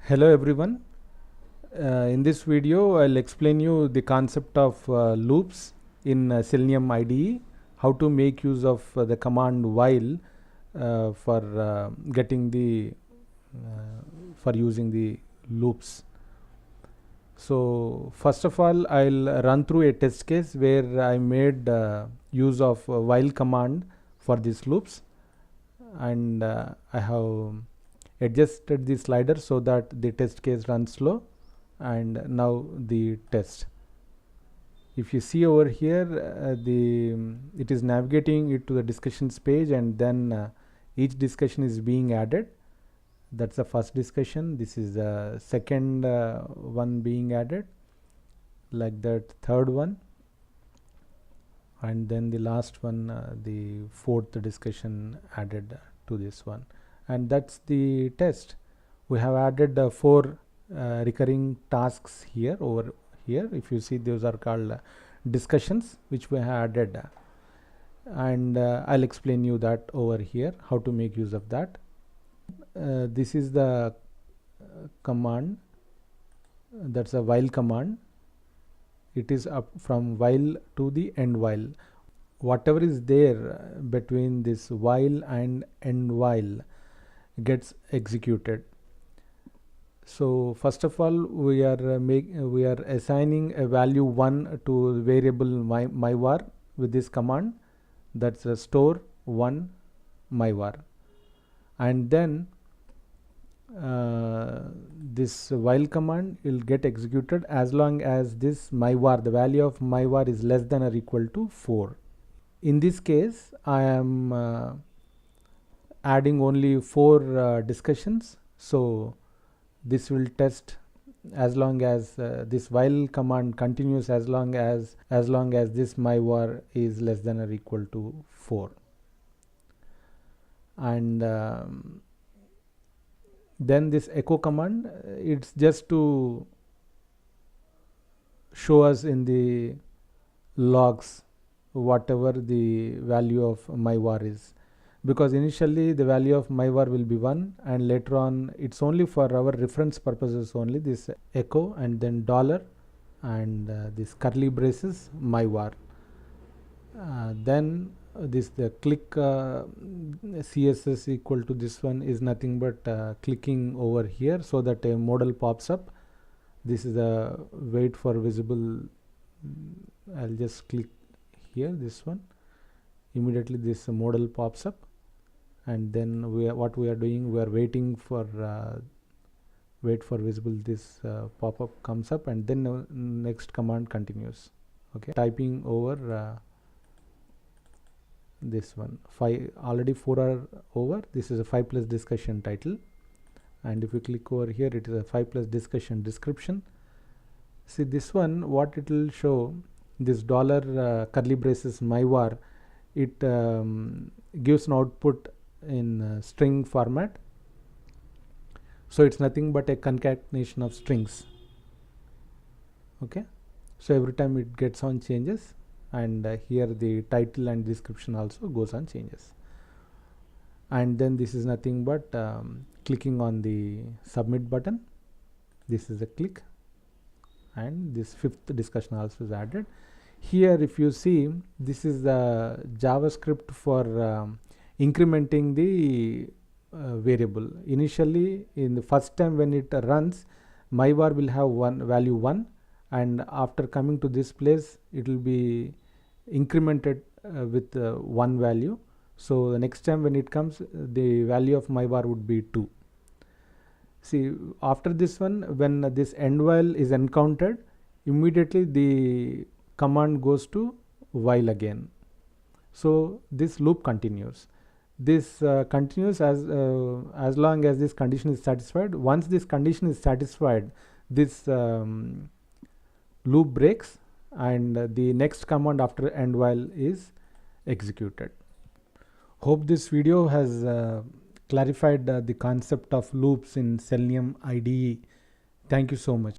Hello everyone. In this video, I'll explain you the concept of loops in Selenium IDE, how to make use of the command while for getting the for using the loops. So first of all, I'll run through a test case where I made use of while command for these loops, and I have adjusted the slider so that the test case runs slow. And now the test, if you see over here, it is navigating it to the discussions page, and then each discussion is being added. That's the first discussion. This is the second one being added, like that, third one, and then the last one, the fourth discussion added to this one. And that's the test. We have added four recurring tasks here over here. If you see, those are called discussions which we have added, and I'll explain you that over here how to make use of that. This is the command, that's a while command. It is up from while to the end while. Whatever is there between this while and end while gets executed. So first of all, we are assigning a value 1 to variable myvar with this command. That's a store 1 myvar, and then this while command will get executed as long as this myvar, the value of myvar, is less than or equal to 4. In this case, I am adding only 4 discussions, so this will test as long as this while command continues, as long as this myvar is less than or equal to 4. And then this echo command, it's just to show us in the logs whatever the value of myvar is, because initially the value of myvar will be 1, and later on it's only for our reference purposes only, this echo and then dollar and this curly braces myvar. Then this the click css equal to this one is nothing but clicking over here so that a modal pops up. This is the wait for visible. I'll just click here, this one. Immediately this modal pops up, and then what we are doing, we are waiting for wait for visible. This pop-up comes up, and then next command continues. Okay, typing over this one. 5 already 4 are over. This is a 5 plus discussion title, and if you click over here, it is a 5 plus discussion description. See this one, what it will show, this dollar curly braces myvar, it gives an output in string format, so it's nothing but a concatenation of strings. Okay, so every time it gets on changes, and here the title and description also goes on changes. And then this is nothing but clicking on the submit button. This is a click, and this 5th discussion also is added. Here if you see, this is the JavaScript for incrementing the variable. Initially, in the first time when it runs, myvar will have value 1, and after coming to this place, it will be incremented with 1 value. So the next time when it comes, the value of myvar would be 2. See, after this one, when this end while is encountered, immediately the command goes to while again. So this loop continues. This continues as long as this condition is satisfied. Once this condition is satisfied, this loop breaks, and the next command after end while is executed. Hope this video has clarified the concept of loops in Selenium IDE. Thank you so much.